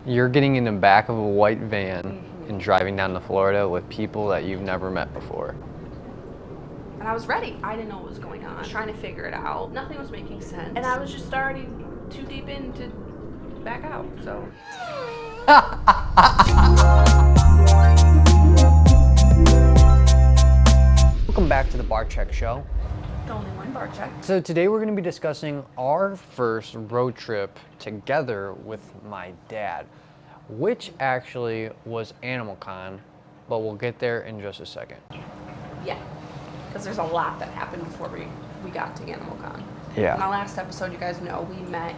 You're getting in the back of a white van and driving down to Florida with people that you've never met before. And I was ready. I didn't know what was going on. I was trying to figure it out. Nothing was making sense. And I was just already too deep in to back out, so. Welcome back to the Barczyk Show. The only one Barczyk. So today we're going to be discussing our first road trip together with my dad, which actually was Animal Con, but we'll get there in just a second. Yeah, because there's a lot that happened before we got to Animal Con. Yeah. In our last episode, you guys know, we met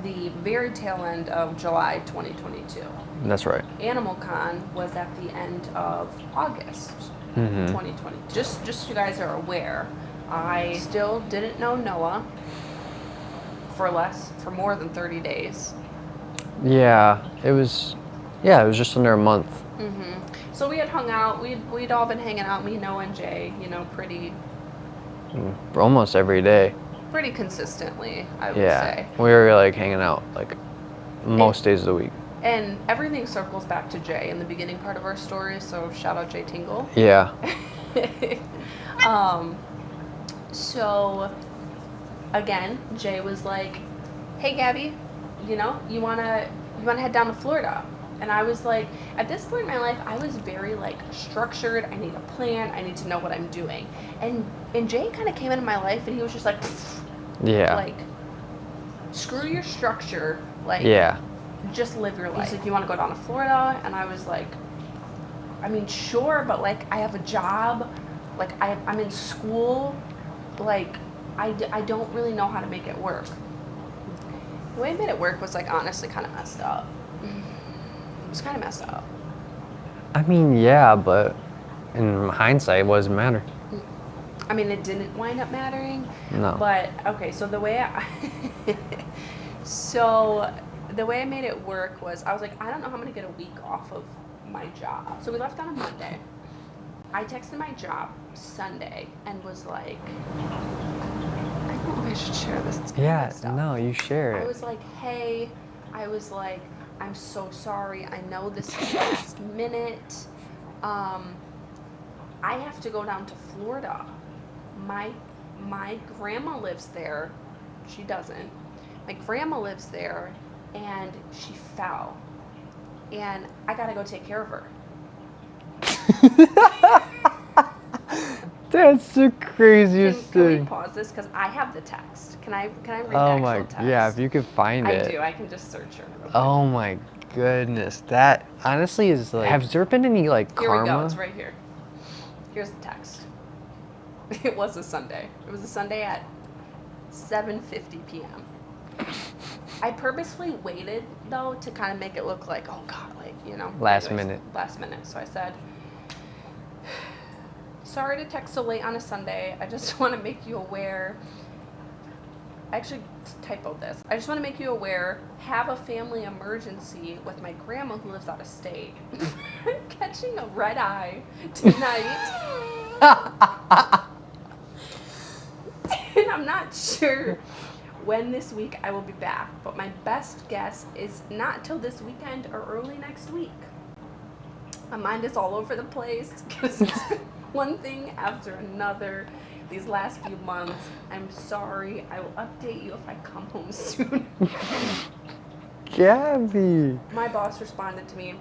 the very tail end of July 2022. That's right. Animal Con was at the end of August 2020. Just so you guys are aware, I still didn't know Noah for more than 30 days. Yeah, it was just under a month. So we had hung out. We'd all been hanging out, me, Noah, and Jay. Pretty Almost every day. pretty consistently, I would say. We were like hanging out like most days of the week. And everything circles back to Jay in the beginning part of our story. So shout out Jay Tingle. Yeah. So again, Jay was like, "Hey, Gabby, you wanna head down to Florida?" And I was like, at this point in my life, I was very like structured. I need a plan. I need to know what I'm doing. And Jay kind of came into my life, and he was just like, Yeah. like, screw your structure. Like, Yeah. just live your life. He's like, you want to go down to Florida? And I was like, I mean, sure, but like, I have a job. Like, I'm in school. Like, I don't really know how to make it work. The way I made it work was like honestly kind of messed up. It was kind of messed up. I mean, yeah, but in hindsight, what does it matter? I mean, it didn't wind up mattering. No. But okay, so the way I made it work was I was like, I don't know how I'm gonna get a week off of my job. So we left on a Monday. I texted my job Sunday and was like, I don't know if I should share this. It's kind of messed up. No, you share it. I was like, hey, I'm so sorry. I know this is last minute. I have to go down to Florida. My grandma lives there. She doesn't. My grandma lives there, and she fell. And I gotta go take care of her. That's the craziest Can we thing. pause this? Because I have the text. Can I read the Oh actual my, text? yeah, if you could find it. I do. I can just search her. Real quick. Oh my goodness, that honestly is like. Has there been any like Here karma? we go. It's right here. Here's the text. It was a Sunday. It was a Sunday at 7:50 p.m. I purposefully waited though to kind of make it look like, oh God, like Last anyways, minute. Last minute. So I said, sorry to text so late on a Sunday. I just want to make you aware. I actually typoed this. I just want to make you aware, have a family emergency with my grandma who lives out of state. I'm catching a red eye tonight. And I'm not sure when this week I will be back, but my best guess is not till this weekend or early next week. My mind is all over the place because it's one thing after another these last few months. I'm sorry. I will update you if I come home soon. Gabby. My boss responded to me,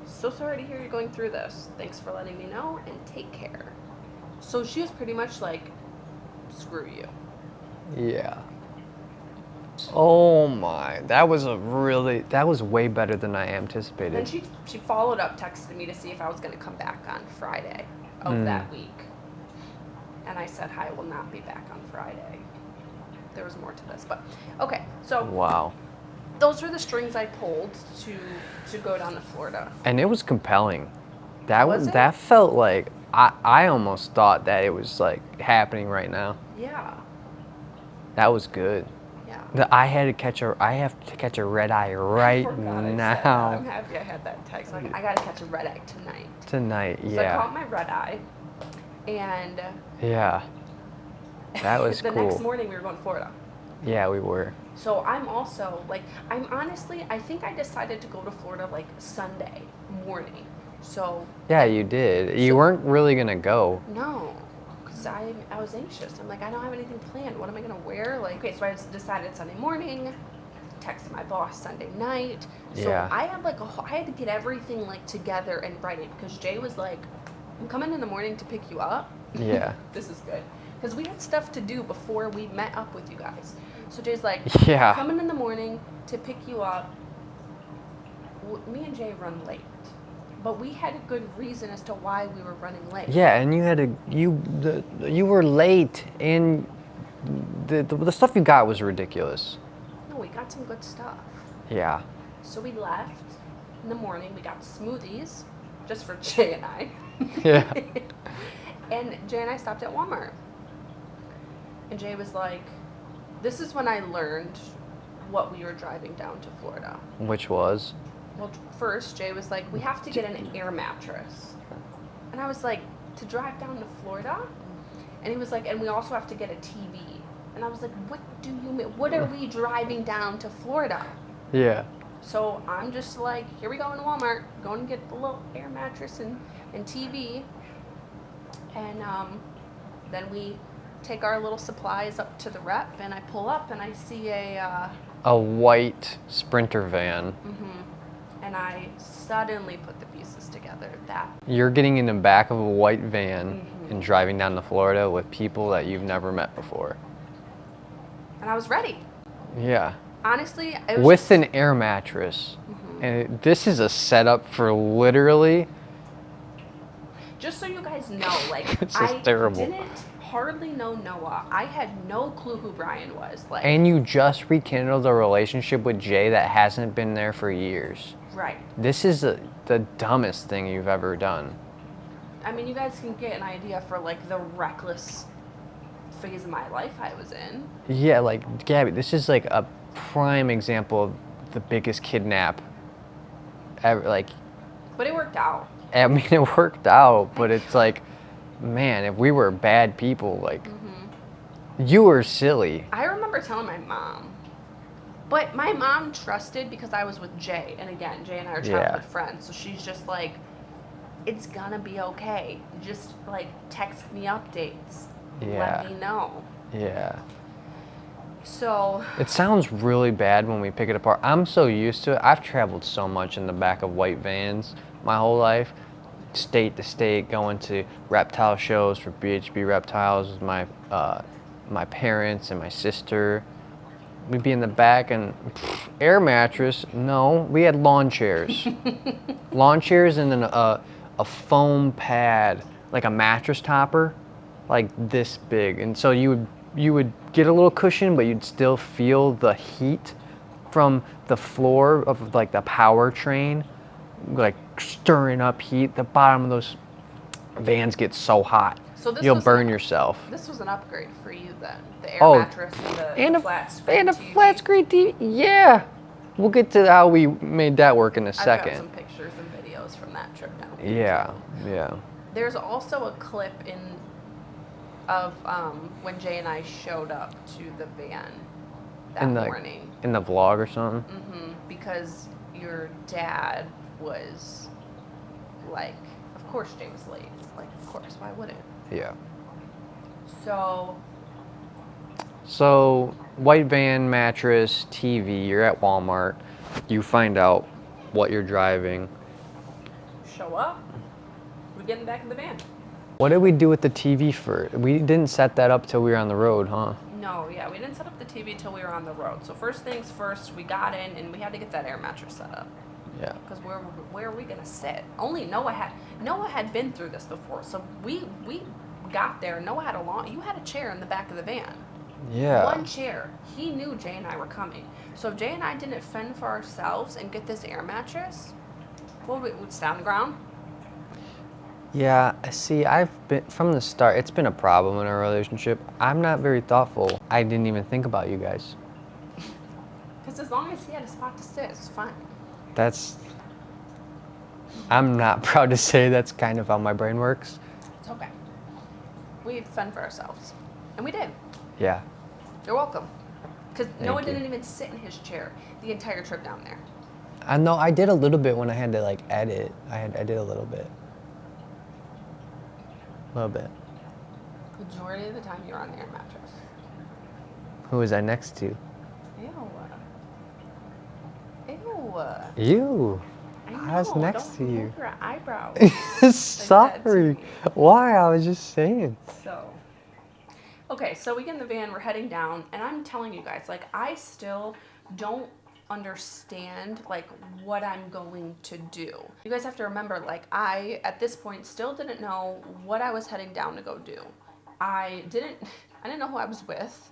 so sorry to hear you're going through this. Thanks for letting me know and take care. So she was pretty much like, screw you. Yeah. Oh my, that was way better than I anticipated. Then she followed up, texted me to see if I was going to come back on Friday of that week. And I said, I will not be back on Friday. There was more to this, but okay. So Wow. Those were the strings I pulled to go down to Florida. And it was compelling. Was it? That felt like I almost thought that it was like happening right now. Yeah. That was good. Yeah. I have to catch a red eye right I forgot I said now. that. I'm happy I had that text. Like, I gotta catch a red eye tonight. Tonight, So yeah. I caught my red eye, and Yeah. That was the cool. next morning we were going to Florida. Yeah, we were. So I'm also like, I think I decided to go to Florida like Sunday morning. So Yeah, you did. You So- weren't really gonna go. no, because I was anxious. I'm like, I don't have anything planned. What am I gonna wear? Like, okay, so I just decided Sunday morning. Texted my boss Sunday night. So Yeah. I had like I had to get everything like together and ready because Jay was like, I'm coming in the morning to pick you up. Yeah. This is good because we had stuff to do before we met up with you guys. So Jay's like, Yeah. coming in the morning to pick you up. Me and Jay run late, but we had a good reason as to why we were running late. Yeah, and you were late, and the stuff you got was ridiculous. No, we got some good stuff. Yeah. So we left in the morning. We got smoothies just for Jay and I. Yeah. And Jay and I stopped at Walmart. And Jay was like, this is when I learned what we were driving down to Florida. Which was? Well, first, Jay was like, we have to get an air mattress. And I was like, to drive down to Florida? And he was like, and we also have to get a TV. And I was like, what do you mean? What are we driving down to Florida? Yeah. So I'm just like, here we go in Walmart, going to get the little air mattress and TV. And then we take our little supplies up to the rep, and I pull up and I see a white Sprinter van. and I suddenly put the pieces together that You're getting in the back of a white van and driving down to Florida with people that you've never met before. and I was ready. Yeah. Honestly, it was With just, an air mattress. And this is a setup for literally. just so you guys know, like This is I terrible. didn't hardly know Noah. I had no clue who Brian was. Like, And you just rekindled a relationship with Jay that hasn't been there for years. right. This is the dumbest thing you've ever done. I mean, you guys can get an idea for like the reckless phase of my life I was in. Yeah, like, Gabby, this is like a prime example of the biggest kidnap ever. Like, But it worked out. I mean, it worked out, but it's like, man, if we were bad people, like, you were silly. I remember telling my mom. But my mom trusted because I was with Jay. And again, Jay and I are childhood friends. So she's just like, it's gonna be okay. Just like text me updates. Yeah. Let me know. Yeah. So It sounds really bad when we pick it apart. I'm so used to it. I've traveled so much in the back of white vans my whole life, state to state, going to reptile shows for BHB Reptiles with my parents and my sister. We'd be in the back and air mattress. No, we had lawn chairs. Lawn chairs and then a foam pad, like a mattress topper, like this big. And so you would get a little cushion, but you'd still feel the heat from the floor of like the power train, like stirring up heat. The bottom of those vans get so hot. So this You'll was burn yourself. This was an upgrade for you then. The air Oh, mattress And the a flat screen and a TV. flat screen TV. Yeah, we'll get to how we made that work in a I've got second. some pictures and videos from that trip down. Yeah, yeah. There's also a clip of when Jay and I showed up to the van that In the morning. in the vlog or something. Because your dad was like, of course Jay was late. Like, of course, why wouldn't? Yeah. So, White van, mattress, TV. You're at Walmart. You find out what you're driving. show up. We're getting back in the van. What did we do with the TV for? We didn't set that up till we were on the road, huh? No, yeah, we didn't set up the TV until we were on the road. So first things first, we got in and we had to get that air mattress set up. Yeah. Because where are we gonna sit? Only Noah had been through this before. So we got there. Noah had you had a chair in the back of the van. Yeah. One chair. He knew Jay and I were coming. So if Jay and I didn't fend for ourselves and get this air mattress, we'd stay on the ground. Yeah, see, I've been, from the start, it's been a problem in our relationship. I'm not very thoughtful. I didn't even think about you guys. Because as long as he had a spot to sit, it's fine. I'm not proud to say that's kind of how my brain works. It's okay. We fend for ourselves. And we did. Yeah. You're welcome. Because Thank Noah you. didn't even sit in his chair the entire trip down there. I know I did a little bit when I had to like edit. I did a little bit. A little bit. Majority of the time you're on the air mattress. Who was I next to? Ew. Ew. You. I was know, next don't to you. move your eyebrows. that to Sorry. me. Why? I was just saying. So, okay, so we get in the van, we're heading down, and I'm telling you guys, like, I still don't understand, like, what I'm going to do. You guys have to remember, like, I, at this point, still didn't know what I was heading down to go do. I didn't know who I was with.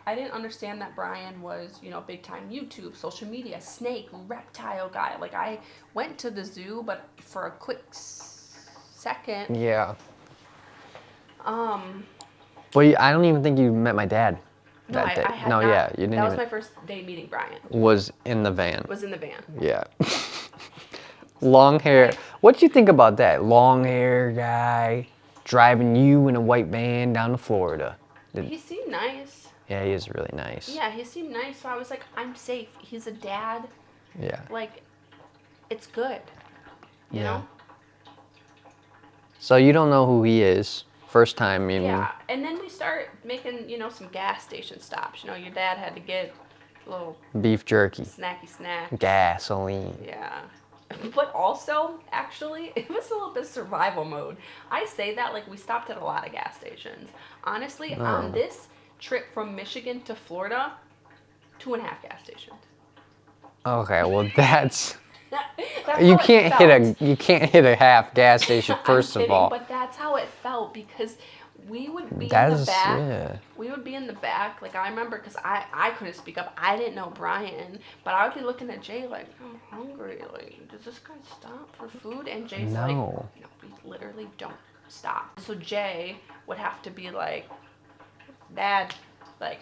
I didn't understand that Brian was, you know, big time YouTube, social media, snake, reptile guy. Like, I went to the zoo, but for a quick second. Yeah. Well, I don't even think you met my dad No, that day. I had No, not. yeah, you didn't That was even. my first day meeting Brian. Was in the van. Was in the van. Yeah. Long hair. What do you think about that? Long hair guy driving you in a white van down to Florida. He seemed nice. Yeah, he is really nice. Yeah, he seemed nice. So I was like, I'm safe. He's a dad. Yeah. Like, it's good. You know? So you don't know who he is. First time meeting him. Yeah. And then we start making, you know, some gas station stops. You know, your dad had to get a little Beef jerky. snacky snack. Gasoline. Yeah. But also, actually, it was a little bit survival mode. I say that like we stopped at a lot of gas stations. Honestly, on this trip from Michigan to Florida, 2.5 gas stations. Okay, well that's That's you how can't it felt. you can't hit a half gas station first I'm of kidding, all. but that's how it felt because we would be That in the is- back. yeah. We would be in the back. Like, I remember because I couldn't speak up. I didn't know Brian, but I would be looking at Jay like, I'm hungry. Like, does this guy stop for food? And Jay's like, No. no, we literally don't stop. So Jay would have to be like, Dad, like,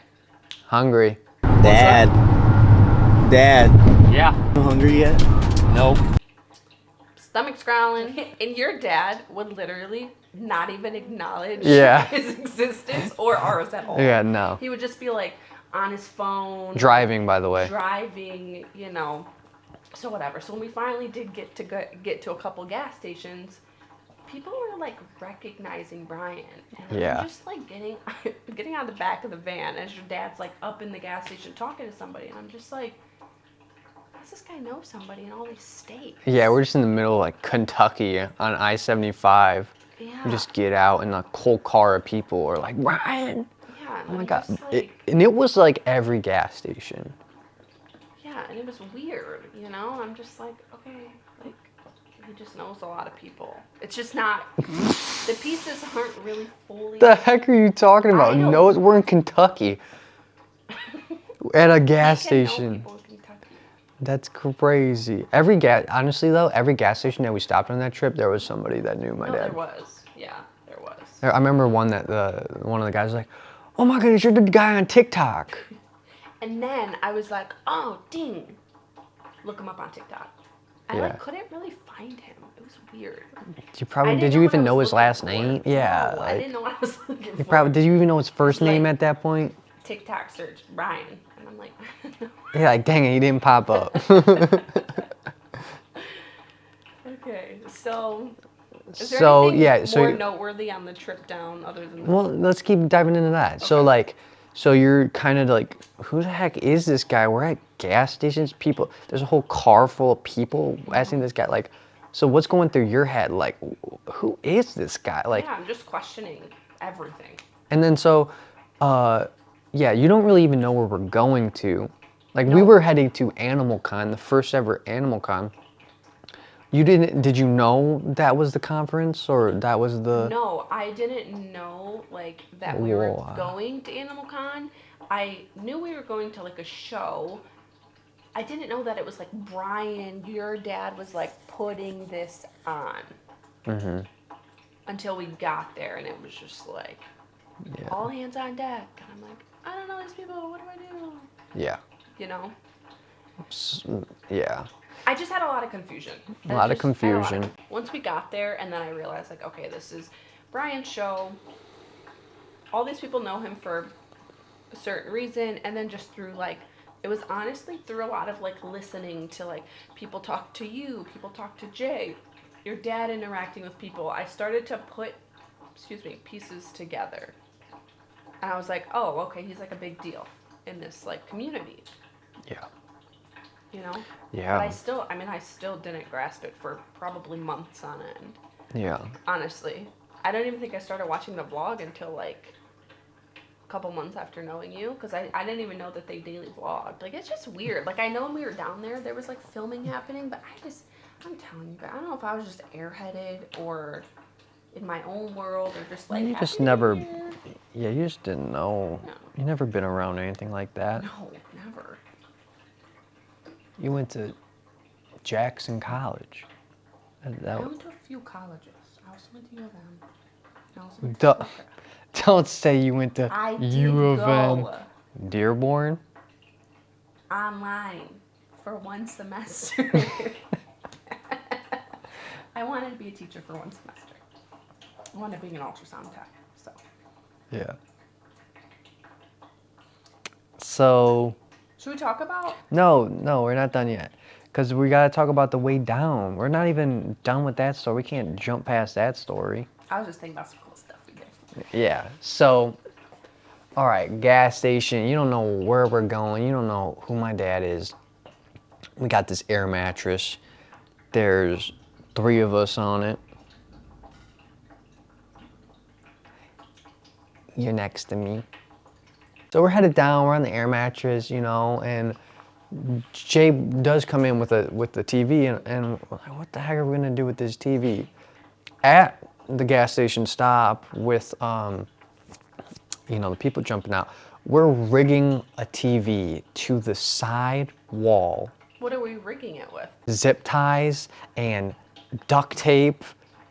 Hungry. Dad. Dad. Yeah. You hungry yet? Nope. stomach's growling. And your dad would literally not even acknowledge Yeah. his existence or ours at all. Yeah, no. He would just be like on his phone. Driving, by the way. Driving, you know. So whatever. So when we finally did get to a couple gas stations, people were like recognizing Brian. And Yeah. I'm just like getting out of the back of the van as your dad's like up in the gas station talking to somebody. And I'm just like, does this guy know somebody in all these states? Yeah, we're just in the middle of like Kentucky on I-75. Yeah. We just get out and a whole car of people are like, Ryan! Yeah. And Oh my I'm God. just like, And it was like every gas station. yeah, and it was weird, you know? I'm just like, okay, like, he just knows a lot of people. It's just not, the pieces aren't really fully. The heck are you talking about? I don't- No, we're in Kentucky. At a gas He can know station. people in Kentucky. That's crazy. Honestly though, every gas station that we stopped on that trip, there was somebody that knew my No, dad. there was. Yeah, there was. I remember one that one of the guys was like, "Oh my goodness, you're the guy on TikTok." And then I was like, oh, ding. Look him up on TikTok. I like Yeah. couldn't really find him. It was weird. Did you even know his what I last was looking name? for. Yeah. No, I didn't know what I was looking for. Did you even know his first Like- name at that point? TikTok search Ryan, and I'm like, Yeah, like dang it, he didn't pop up. okay, so is there So, anything yeah, so more you- noteworthy on the trip down other than Well, let's keep diving into that. So so you're kind of like, who the heck is this guy? We're at gas stations. People, there's a whole car full of people asking this guy, like, so what's going through your head? Like, who is this guy? Like, yeah, I'm just questioning everything. and then so, yeah, you don't really even know where we're going to. Like, we No. were heading to Animal Con, the first ever Animal Con. Did you know that was the conference or that was the? No, I didn't know like that we were Wow. going to Animal Con. I knew we were going to like a show. I didn't know that it was like Brian, your dad was like putting this on. Mm-hmm. Until we got there and it was just like Yeah. all hands on deck. And I'm like, I don't know these people, what do I do? Yeah. You know? Yeah. I just had a lot of confusion. A lot of confusion. Once we got there, and then I realized, like, okay, this is Brian's show. All these people know him for a certain reason, and then just through like it was honestly through a lot of like listening to like people talk to you, people talk to Jay, your dad interacting with people. I started to put, excuse me, pieces together, and I was like, oh, okay, he's like a big deal in this like community, Yeah. you know. But Yeah. I still didn't grasp it for probably months on end. Yeah. Honestly, I don't even think I started watching the vlog until like a couple months after knowing you, because I didn't even know that they daily vlogged. Like, it's just weird. Like, I know when we were down there was like filming happening, but I'm telling you guys, I don't know if I was just airheaded or in my own world or just like, You just happy never, New Year. yeah, you just didn't know. No. You never been around anything like that. No, never. You went to Jackson College. I went to a few colleges. I also went to U of M. I also went to Duh. Schoolcraft. Don't say you went to I did U of M. go Dearborn. online for one semester. I wanted to be a teacher for one semester. I wanted to be an ultrasound tech, so. Yeah. So, Should we talk about? no, we're not done yet. Because we got to talk about the way down. We're not even done with that story. We can't jump past that story. I was just thinking about some cool stuff we did. Yeah. So, all right, gas station. You don't know where we're going. You don't know who my dad is. We got this air mattress. There's 3 of us on it. You're next to me. So we're headed down. We're on the air mattress, and Jay does come in with the TV, and we're like, what the heck are we gonna do with this TV? At the gas station stop with the people jumping out, we're rigging a TV to the side wall. What are we rigging it with? Zip ties and duct tape,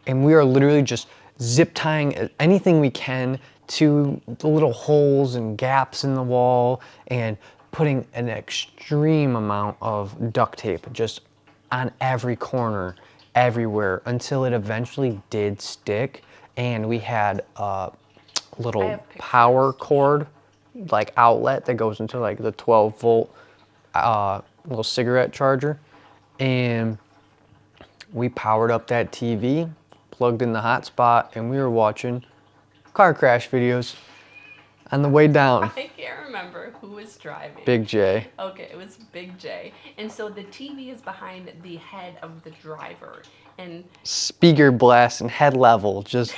and we are literally just zip tying anything we can to the little holes and gaps in the wall, and putting an extreme amount of duct tape just on every corner, everywhere, until it eventually did stick. And we had a I little have pictures. power cord, like outlet that goes into like the 12-volt little cigarette charger, and we powered up that TV, plugged in the hotspot, and we were watching car crash videos on the way down. I can't remember who was driving. Big J. Okay, it was Big J. And so the TV is behind the head of the driver. And Speaker blast and head level, just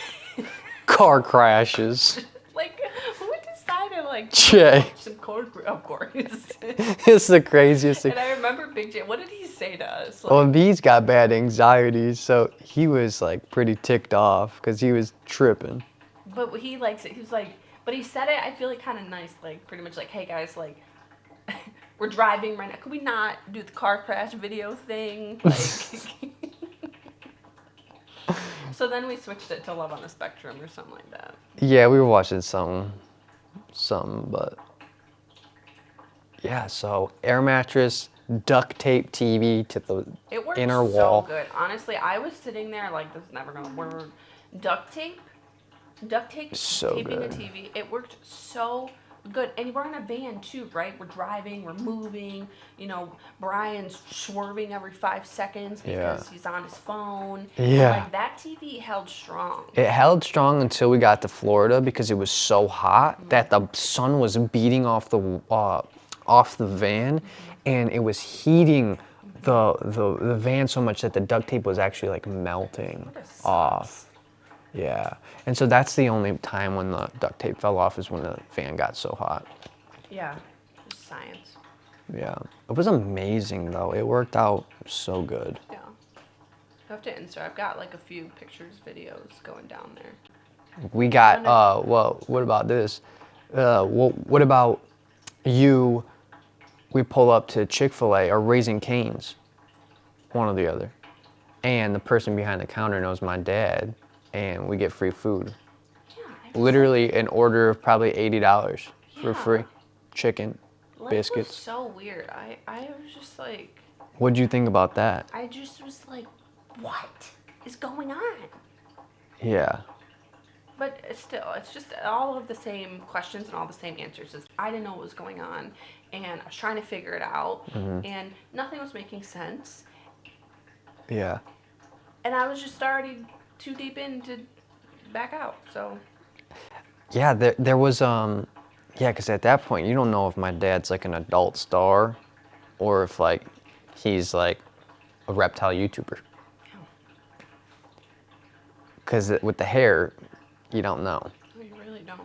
car crashes. like, who decided like Jay. some code? Of course. It's the craziest thing. And I remember Big J. What did he say to us? Like, Well, he's got bad anxiety, so he was like pretty ticked off because he was tripping. but he likes it. He was like, but he said it. I feel like kind of nice, like pretty much like, hey guys, like. We're driving right now. Could we not do the car crash video thing? Like, so then we switched it to Love on the Spectrum or something like that. Yeah, we were watching something, but yeah. So air mattress, duct tape TV to the It worked inner so wall. good. Honestly, I was sitting there like, this is never gonna work. Duct tape, So taping good. a TV. It worked so good. And we're in a van too, right? We're driving, we're moving. Brian's swerving every 5 seconds because he's on his phone. Yeah. Like, that TV held strong. It held strong until we got to Florida because it was so hot that the sun was beating off the van, and it was heating the van so much that the duct tape was actually like melting off. Yeah, and so that's the only time when the duct tape fell off, is when the fan got so hot. Yeah, just science. Yeah, it was amazing though. It worked out so good. Yeah. I have to insert. I've got like a few pictures, videos going down there. We got well, what about this? What about you? We pull up to Chick-fil-A or Raising Cane's, one or the other, and the person behind the counter knows my dad, and we get free food. Yeah. Literally an order of probably $80 for Yeah. free chicken, Life biscuits. was so weird. I was just like, What'd you think about that? I just was like, what is going on? Yeah. But it's just all of the same questions and all the same answers. I didn't know what was going on, and I was trying to figure it out, and nothing was making sense. Yeah. And I was just already too deep in to back out. So Yeah, there was yeah, because at that point you don't know if my dad's like an adult star, or if like he's like a reptile YouTuber. Because with the hair, you don't know. you really don't.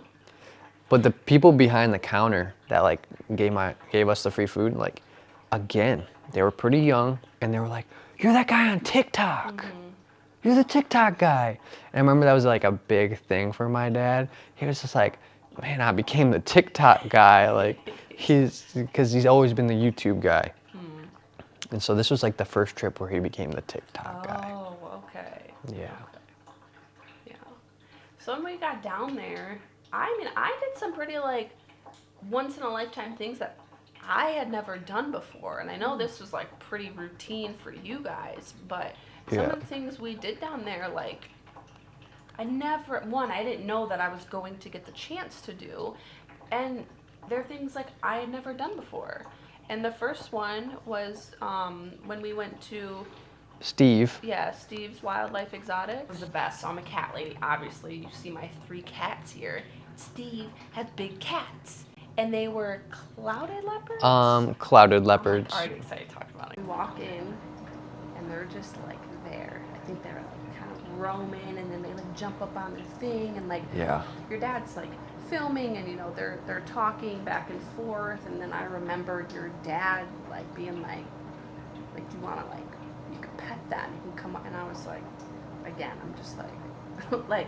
But the people behind the counter that like gave us the free food, like, again, they were pretty young, and they were like, "You're that guy on TikTok. You're the TikTok guy." And I remember that was like a big thing for my dad. He was just like, "Man, I became the TikTok guy." Like, because he's always been the YouTube guy. And so this was like the first trip where he became the TikTok guy. Oh, okay. Yeah. Yeah. So when we got down there, I mean, I did some pretty like once in a lifetime things that I had never done before. And I know this was like pretty routine for you guys, but some Yeah. of the things we did down there, like, I didn't know that I was going to get the chance to do. And they're things like I had never done before. And the first one was when we went to Steve. Steve's Wildlife Exotic. It was the best. So I'm a cat lady. Obviously, you see my 3 cats here. Steve has big cats. And they were clouded leopards? Clouded leopards. I'm already excited to talk about it. We walk in, and they're just like there. I think they're like kind of roaming, and then they like jump up on their thing, and like Yeah. your dad's like filming, and you know they're talking back and forth, and then I remembered your dad like being like do you want to like you can pet that, you can come up, and I was like, again, I'm just like like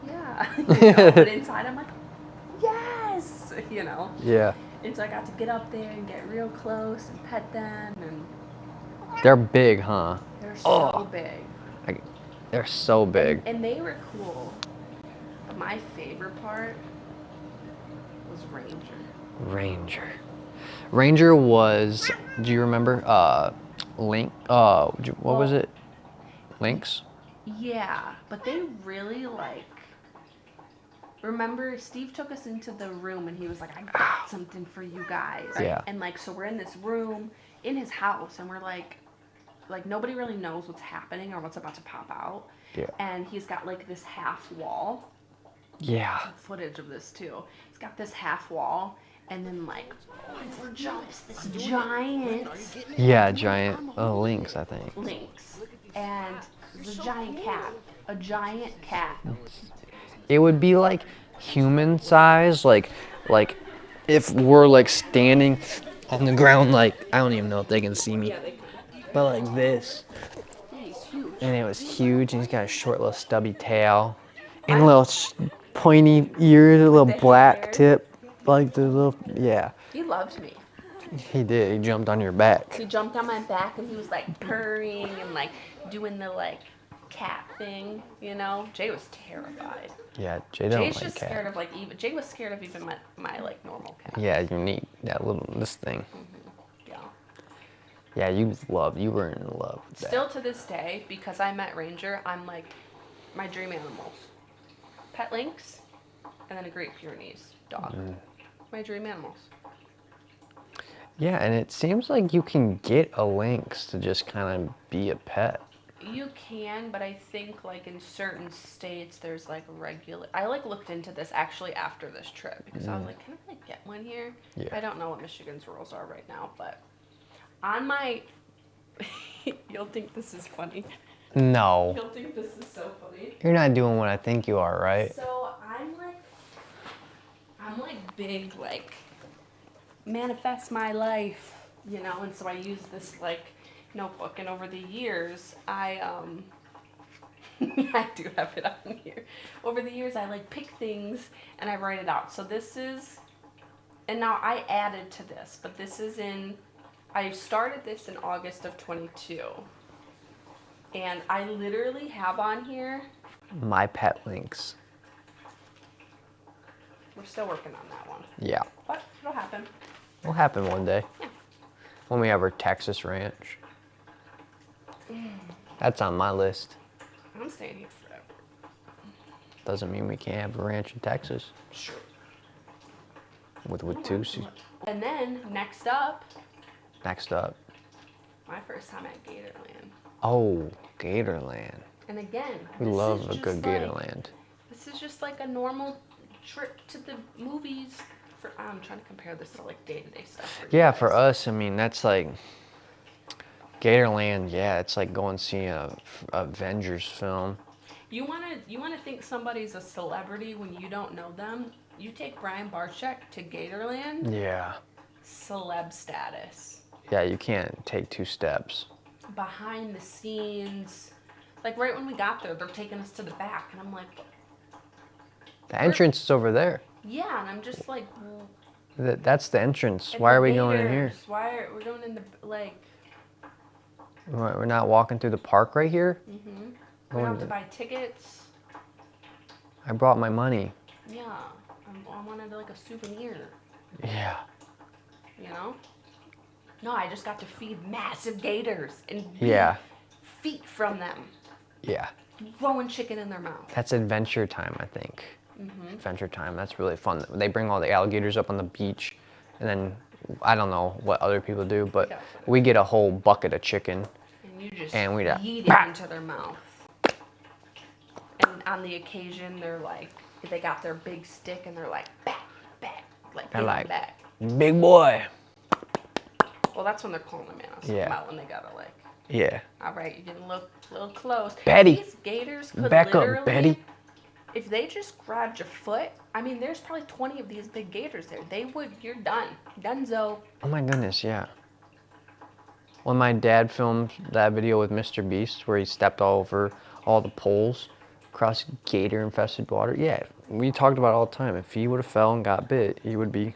yeah, you know, but inside I'm like yes, you know. Yeah. And so I got to get up there and get real close and pet them, and They're big, huh? they're so Oh. big. They're so big. And they were cool. But my favorite part was Ranger. Ranger was, do you remember, Link, what was it? Lynx? Yeah, but they really like. Remember, Steve took us into the room and he was like, "I got something for you guys." Yeah. And like, so we're in this room in his house, and we're like nobody really knows what's happening or what's about to pop out. Yeah. And he's got like this half wall. Yeah. Footage of this too. He's got this half wall, and then like over jumps this giant Yeah, giant lynx, I think. lynx, and the a giant cat. It would be like human size, like if we're like standing on the ground, like, I don't even know if they can see me, but like this. Yeah, he's huge. And it was huge, and he's got a short little stubby tail, and a little pointy ears, a little the black hair. tip, like the little, yeah. He loved me. He did, he jumped on your back. He jumped on my back and he was like purring and like doing the like cat thing, you know. Jay was terrified. Yeah, Jay don't Jay's like just cat. scared of like Jay was scared of even my like normal cat. Yeah, unique, this thing. Yeah. Yeah, you were in love with that. Still to this day, because I met Ranger, I'm like, my dream animals. Pet lynx, and then a Great Pyrenees dog. My dream animals. Yeah, and it seems like you can get a lynx to just kind of be a pet. You can, but I think like in certain states there's like I like looked into this actually after this trip because I was like, can I like get one here? Yeah. I don't know what Michigan's rules are right now, but on my you'll think this is funny. No. You'll think this is so funny. You're not doing what I think you are, right? So I'm like big like manifest my life, you know, and so I use this like notebook, and over the years I I do have it on here. Over the years I like pick things and I write it out. So this is, and now I added to this, but this is I started this in August of 22. And I literally have on here, My pet lynx. we're still working on that one. Yeah. But it'll happen. Will happen one day. Yeah. When we have our Texas ranch. That's on my list. I'm staying here forever. Doesn't mean we can't have a ranch in Texas Sure. with two. And then next up, Next up. my first time at Gatorland. Oh, Gatorland. And again, We this love is a just good like- Gatorland. This is just like a normal trip to the movies. I'm trying to compare this to like day-to-day stuff. you Yeah, for guys. us, I mean, that's like Gatorland. Yeah, it's like going to see a Avengers film. You wanna think somebody's a celebrity when you don't know them? You take Brian Barczyk to Gatorland, Yeah. celeb status. Yeah, you can't take two steps. Behind the scenes, like right when we got there, they're taking us to the back, and I'm like, The entrance is over there. yeah, and I'm just like, well, That's the entrance. and Why the are we going in here? waiters, Why are we going in the like? We're not walking through the park right here? We Going don't have to to- buy tickets. I brought my money. Yeah, I wanted like a souvenir. Yeah. You know? No, I just got to feed massive gators and be Yeah. feet from them, Yeah. throwing chicken in their mouth. That's adventure time, I think. Adventure time. That's really fun. They bring all the alligators up on the beach, and then I don't know what other people do, but Yeah. we get a whole bucket of chicken. And you just And we just- yeet it into their mouth. And on the occasion, they're like, they got their big stick and they're like, back, back, like, They're give 'em like, back. big boy. Well, that's when they're calling them in. I was talking Yeah. about when they gotta like, Yeah. all right, you're getting a little close. Betty, These gators could back up, literally, Betty. if they just grabbed your foot, I mean, there's probably 20 of these big gators there. You're done. Dunzo. Oh my goodness, yeah. When my dad filmed that video with Mr. Beast where he stepped all over all the poles across gator infested water, yeah, we talked about it all the time. If he would have fell and got bit, he would be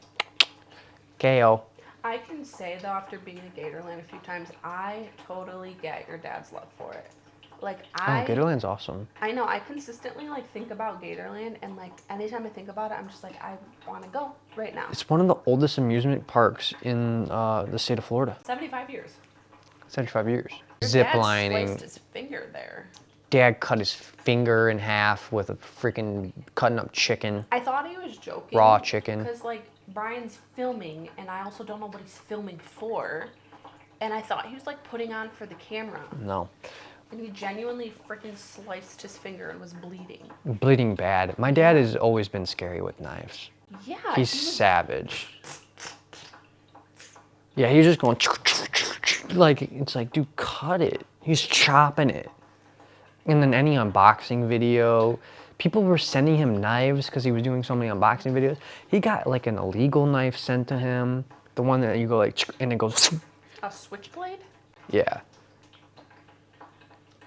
KO. I can say though, after being in Gatorland a few times, I totally get your dad's love for it. Like Oh, Gatorland's awesome. I know I consistently like think about Gatorland, and like anytime I think about it, I'm just like I want to go right now. It's one of the oldest amusement parks in the state of Florida. 75 years. 75 years. Your Zip dad lining. sliced his finger there. Dad cut his finger in half with a freaking cutting up chicken. I thought he was joking. Raw chicken. Because like Brian's filming, and I also don't know what he's filming for, and I thought he was like putting on for the camera, No. and he genuinely freaking sliced his finger and was bleeding. Bleeding bad. My dad has always been scary with knives. Yeah. He's he was- savage. Yeah, he's just going like, it's like, dude, cut it. He's chopping it. And then any unboxing video, people were sending him knives because he was doing so many unboxing videos. He got like an illegal knife sent to him, the one that you go like, and it goes. A switchblade. Yeah,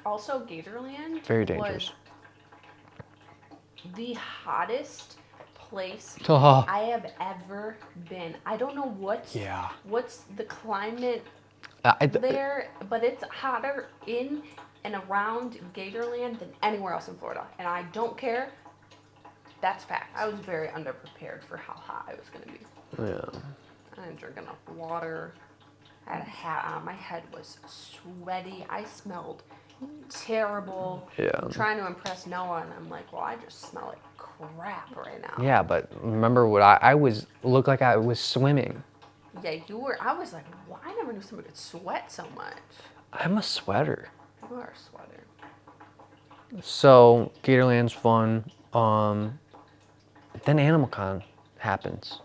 Also, Gatorland very dangerous. was the hottest place Oh, I have ever been. I don't know yeah. what's the climate I, there, but it's hotter in and around Gatorland than anywhere else in Florida, and I don't care. That's fact. I was very underprepared for how hot I was gonna be. yeah. I didn't drink enough water. I had a hat on. My head was sweaty. I smelled terrible. Yeah. I'm trying to impress Noah, and I'm like, well, I just smell like crap right now. Yeah, but remember what I was, looked like I was swimming. Yeah, you were. I was like, well, I never knew somebody could sweat so much. I'm a sweater. You are a sweater. So Gatorland's fun. Then Animal Con happens.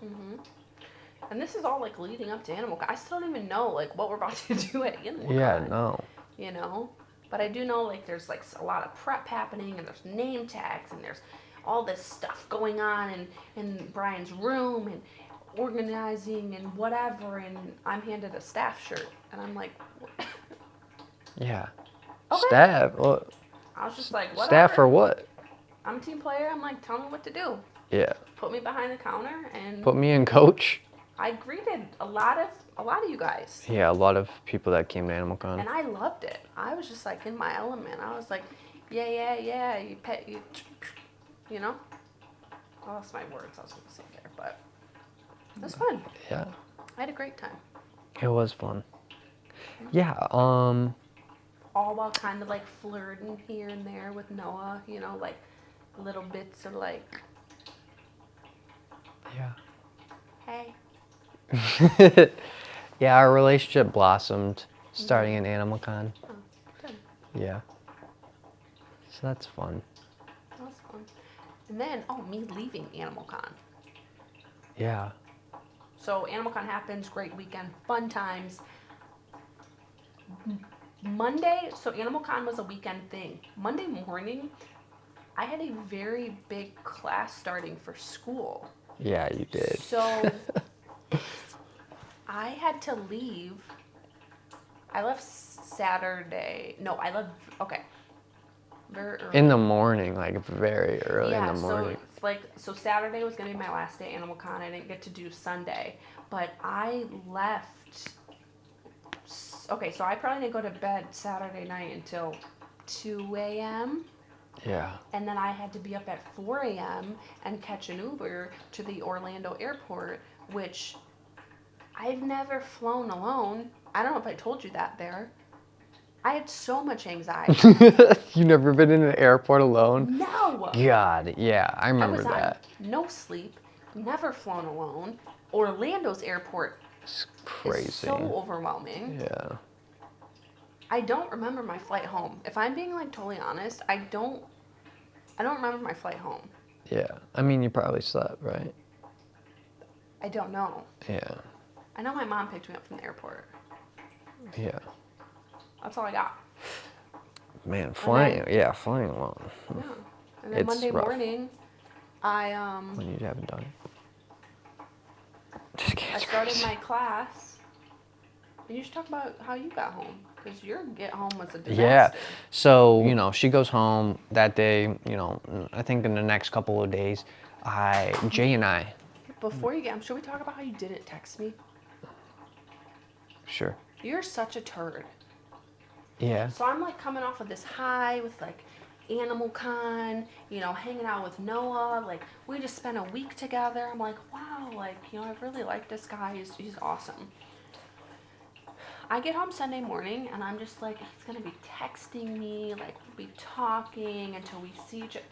And this is all like leading up to Animal Con. I still don't even know like what we're about to do at Animal Yeah, Con. no. You know, but I do know like there's like a lot of prep happening, and there's name tags, and there's all this stuff going on in Brian's room, and organizing and whatever. And I'm handed a staff shirt, and I'm like, Yeah. Okay. Staff. Well, I was just like, whatever. staff for what? I'm a team player. I'm like, tell me what to do. Yeah. Put me behind the counter, and Put me in coach. I greeted a lot of you guys. Yeah, a lot of people that came to Animal Con. And I loved it. I was just like in my element. I was like, yeah. You pet you, you know. I lost my words. I was gonna say there, but it was fun. Yeah. I had a great time. It was fun. Yeah. All while kind of like flirting here and there with Noah. You know, like little bits of like, Yeah. hey. Yeah, our relationship blossomed starting in Animal Con. Oh, good. Yeah. So that's fun. That was fun. And then, me leaving Animal Con. Yeah. So Animal Con happens, great weekend, fun times. Monday, so Animal Con was a weekend thing. Monday morning, I had a very big class starting for school. Yeah, you did. So I had to leave. I left Saturday. No, I left, okay. Very early. In the morning, like very early in the morning. So it's like, so Saturday was gonna be my last day at Animal Con. I didn't get to do Sunday, but I left. Okay, so I probably didn't go to bed Saturday night until 2 a.m. Yeah. And then I had to be up at 4 a.m. and catch an Uber to the Orlando airport, which I've never flown alone. I don't know if I told you that there. I had so much anxiety. You never been in an airport alone? No! God, yeah, I I remember was that. on no sleep, never flown alone. Orlando's airport It's crazy. is so overwhelming. Yeah. I don't remember my flight home. If I'm being like totally honest, I don't remember my flight home. Yeah. I mean, you probably slept, right? I don't know. Yeah. I know my mom picked me up from the airport. Yeah. That's all I got. Man, flying alone. Yeah. And then It's Monday rough. morning, When you haven't done it. Just I can't started my class. And you should talk about how you got home, because your get home was a disaster. Yeah. So, she goes home that day, I think in the next couple of days, Jay and I. Before you get, should we talk about how you didn't text me? Sure. You're such a turd. Yeah. So I'm like coming off of this high with like Animal Con, hanging out with Noah. Like we just spent a week together. I'm like, wow, like, I really like this guy. He's awesome. I get home Sunday morning and I'm just like, he's gonna be texting me, like we'll be talking until we see each other.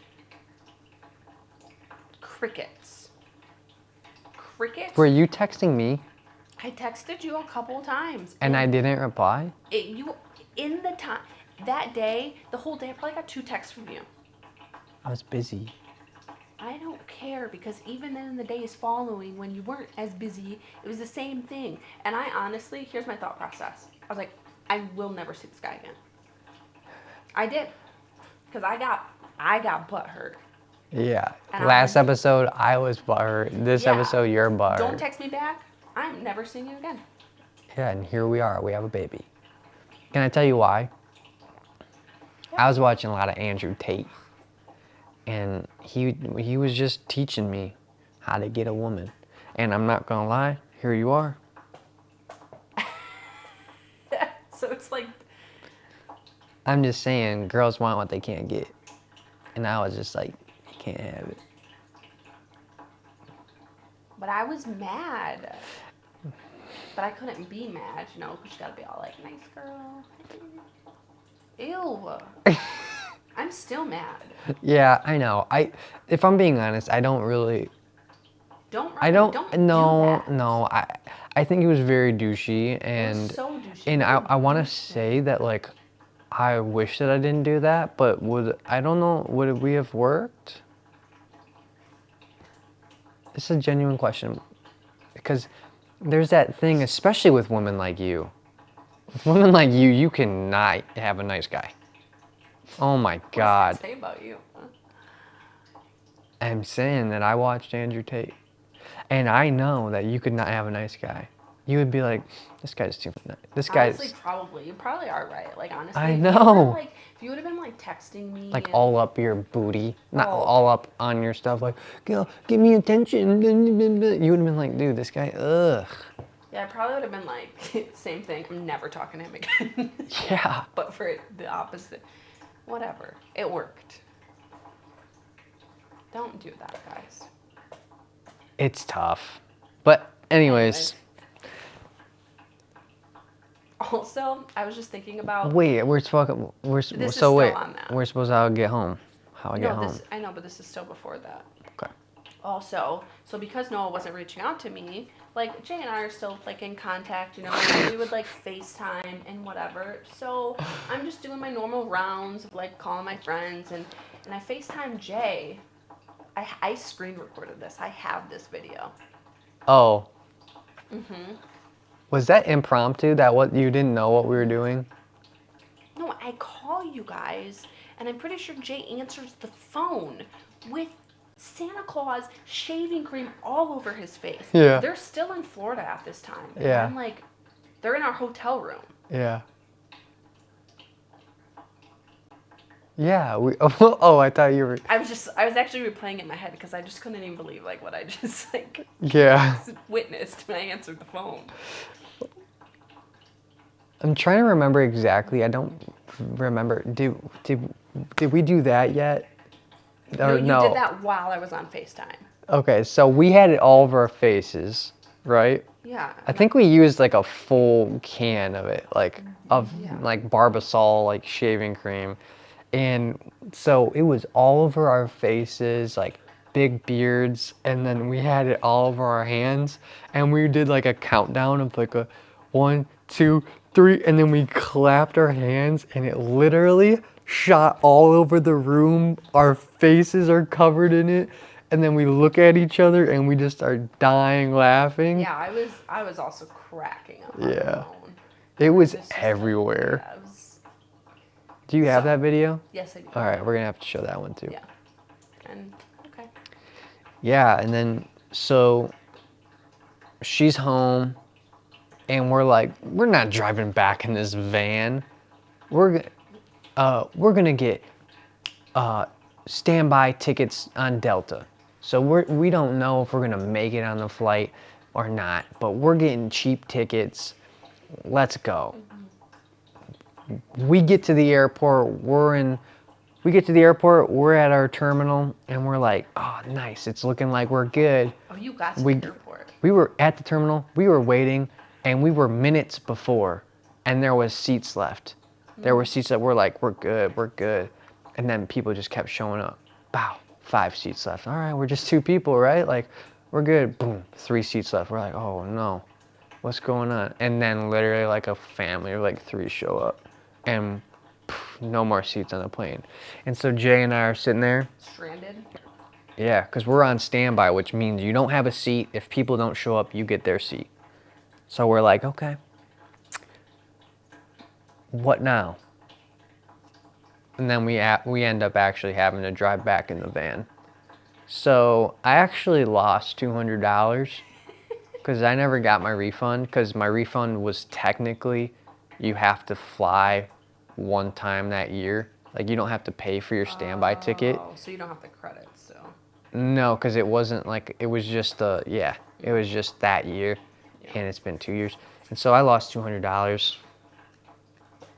Crickets. Were you texting me I texted you a couple times. and I didn't reply? In the time, that day, the whole day, I probably got 2 texts from you. I was busy. I don't care, because even in the days following when you weren't as busy, it was the same thing. And I honestly, here's my thought process. I was like, I will never see this guy again. I did. Because I got butthurt. Yeah. And Last episode, I was butthurt. This Yeah. episode, you're butthurt. Don't text me back. I'm never seeing you again. Yeah, and here we are. We have a baby. Can I tell you why? I was watching a lot of Andrew Tate, and he was just teaching me how to get a woman. And I'm not gonna lie, here you are. So it's like, I'm just saying, girls want what they can't get, and I was just like, you can't have it. but I was mad. But I couldn't be mad, because you gotta be all like, nice girl. Ew. I'm still mad. Yeah, I know. If I'm being honest, I don't really. Don't do No, that. no. I think he was very douchey, It and was so douchey. and Don't I want do to say that like, I wish that I didn't do that, but I don't know, would we have worked? It's a genuine question, because there's that thing, especially with women like you. With women like you cannot have a nice guy. Oh my God. What's that say about you? Huh? I'm saying that I watched Andrew Tate, and I know that you could not have a nice guy. You would be like, this guy's too nice. This guy's Honestly, probably. You probably are right. Like, honestly. I if know. if you would have been, like, texting me. like and- all up your booty, not Oh. all up on your stuff. Like, girl, give me attention. You would have been like, dude, this guy, ugh. Yeah, I probably would have been like, same thing. I'm never talking to him again. Yeah. But for the opposite. Whatever. It worked. Don't do that, guys. It's tough. But anyways, Also, I was just thinking about. wait, we're This is so still wait, on that. we're supposed to all get home. how I get home. I know, but this is still before that. Okay. Also, so because Noah wasn't reaching out to me, like Jay and I are still like in contact, you know, we would like FaceTime and whatever. So I'm just doing my normal rounds of like calling my friends and I FaceTime Jay. I screen recorded this. I have this video. Oh. Mhm. Was that impromptu? That what you didn't know what we were doing? No, I call you guys and I'm pretty sure Jay answers the phone with Santa Claus shaving cream all over his face. Yeah. They're still in Florida at this time. And Yeah. I'm like, they're in our hotel room. Yeah. Yeah. Oh, I thought you were. I was actually replaying it in my head because I just couldn't even believe like what I just like Yeah. witnessed when I answered the phone. I'm trying to remember exactly. I don't remember. Did we do that yet? No, Or you did that while I was on FaceTime. Okay, so we had it all over our faces, right? Yeah. I think we used like a full can of it, like Yeah. like Barbasol, like shaving cream, and so it was all over our faces, like big beards, and then we had it all over our hands, and we did like a countdown of like a 1, 2, 3, and then we clapped our hands, and it literally shot all over the room. Our faces are covered in it. And then we look at each other and we just start dying laughing. Yeah, I was also cracking up on Yeah. the phone. It was Just everywhere. Yeah, it was, Do you have So- that video? yes, I do. All right, we're gonna have to show that one too. Yeah. And okay. Yeah, and then so she's home, and we're like, we're not driving back in this van. We're gonna get standby tickets on Delta. So we don't know if we're gonna make it on the flight or not, but we're getting cheap tickets. Let's go. We get to the airport. We get to the airport. We're at our terminal, and we're like, oh, nice. It's looking like we're good. Oh, you got to We- the airport. We were at the terminal. We were waiting, and we were minutes before, and there was seats left. There were seats that were like, we're good, we're good. And then people just kept showing up. Bow, 5 seats left. All right, we're just 2 people, right? Like, we're good. Boom, 3 seats left. We're like, oh no, what's going on? And then literally like a family of like 3 show up, and no more seats on the plane. And so Jay and I are sitting there. Stranded. Yeah, because we're on standby, which means you don't have a seat. If people don't show up, you get their seat. So we're like, okay, what now? And then we end up actually having to drive back in the van. So I actually lost $200 because I never got my refund, because my refund was technically you have to fly one time that year. Like, you don't have to pay for your standby ticket. Oh, so you don't have the credits, so. No, because it wasn't like, it was just it was just that year, and it's been 2 years. And so I lost $200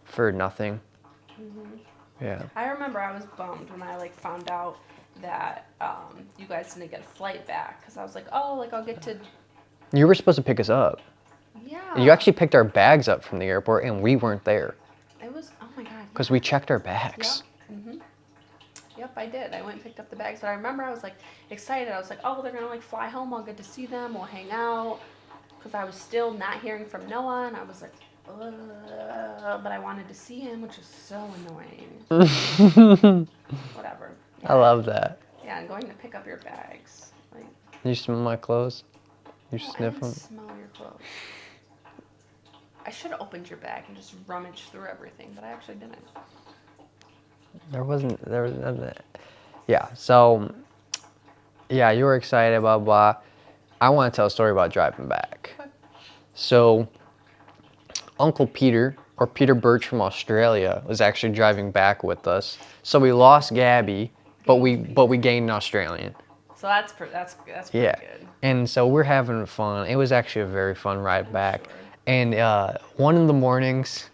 for nothing. Yeah. I remember I was bummed when I like found out that you guys didn't get a flight back, because I was like, oh, like I'll get to. You were supposed to pick us up. Yeah. You actually picked our bags up from the airport, and we weren't there It was, oh my god. because we checked our bags. Yep. Yep, I did. I went and picked up the bags, but I remember I was like excited. I was like, oh, they're gonna like fly home. I'll get to see them. We'll hang out. Because I was still not hearing from Noah, and I was like, ugh, but I wanted to see him, which is so annoying. Whatever. I love that. Yeah, I'm going to pick up your bags. Like, You smell my clothes? You no, I sniff didn't them? smell your clothes. I should have opened your bag and just rummaged through everything, but I actually didn't. There was nothing. Yeah, so, yeah, you were excited, blah, blah. I want to tell a story about driving back. Okay. So, Uncle Peter, or Peter Birch from Australia, was actually driving back with us. So we lost Gabby, but we gained an Australian. So that's pretty Yeah. good. And so we're having fun. It was actually a very fun ride back. sure. And one of the mornings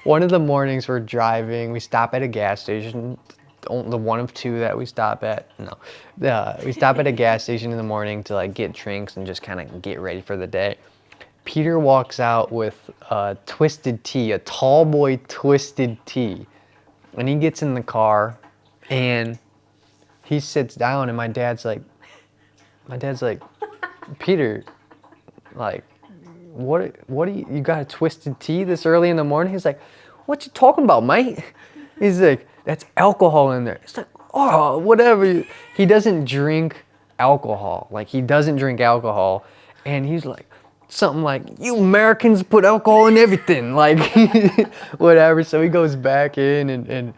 we're driving, we stop at a gas station, the one of 2 that we stop at. No, we stop at a gas station in the morning to like get drinks and just kind of get ready for the day. Peter walks out with twisted tea, a tall boy twisted tea, and he gets in the car, And he sits down, and my dad's like, Peter, like, what do you got a twisted tea this early in the morning? He's like, what you talking about, mate? He's like, that's alcohol in there. It's like, oh, whatever. He doesn't drink alcohol. Like, he doesn't drink alcohol. And he's like, something like, you Americans put alcohol in everything. Like, whatever. So he goes back in and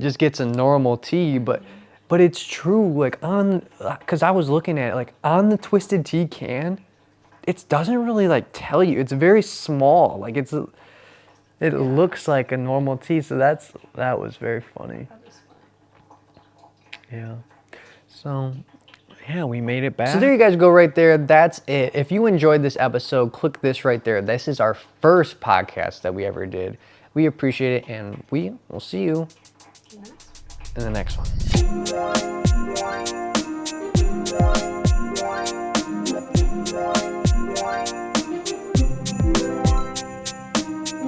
just gets a normal tea. But it's true. Like, because I was looking at it, like, on the Twisted Tea can, it doesn't really, like, tell you. It's very small. Like, it looks like a normal tea. So that was very funny. That was funny. Yeah. So, yeah, we made it back. So there you guys go right there. That's it. If you enjoyed this episode, click this right there. This is our first podcast that we ever did. We appreciate it, and we will see you in the next one.